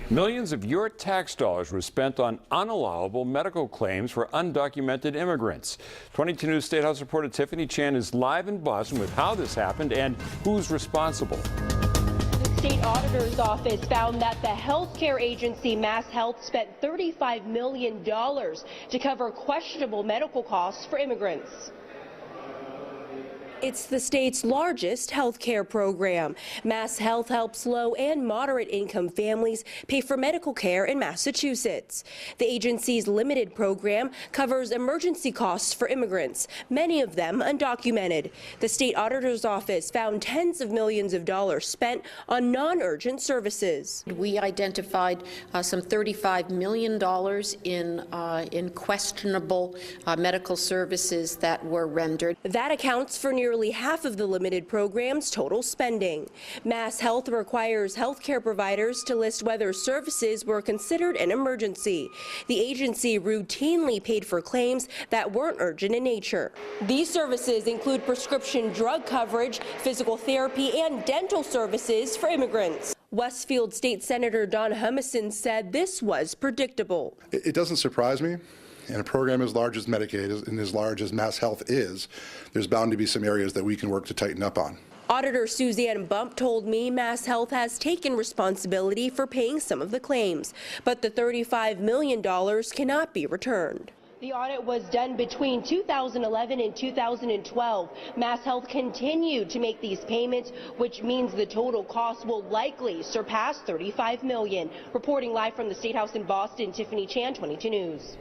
Millions of your tax dollars were spent on unallowable medical claims for undocumented immigrants. 22 News State House reporter Tiffany Chan is live in Boston with how this happened and who's responsible. The state auditor's office found that the healthcare agency MassHealth spent $35 million to cover questionable medical costs for immigrants. It's the state's largest health care program. MassHealth helps low and moderate income families pay for medical care in Massachusetts. The agency's limited program covers emergency costs for immigrants, many of them undocumented. The state auditor's office found tens of millions of dollars spent on non-urgent services. We identified some $35 million in questionable medical services that were rendered. That accounts for nearly half of the limited program's total spending. MassHealth requires healthcare providers to list whether services were considered an emergency. The agency routinely paid for claims that weren't urgent in nature. These services include prescription drug coverage, physical therapy, and dental services for immigrants. Westfield State Senator Don Humison said this was predictable. It doesn't surprise me. In a program as large as Medicaid and as large as MassHealth is, there's bound to be some areas that we can work to tighten up on. Auditor Suzanne Bump told me MassHealth has taken responsibility for paying some of the claims, but the $35 million cannot be returned. The audit was done between 2011 and 2012. MassHealth continued to make these payments, which means the total cost will likely surpass $35 million. Reporting live from the State House in Boston, Tiffany Chan, 22 News.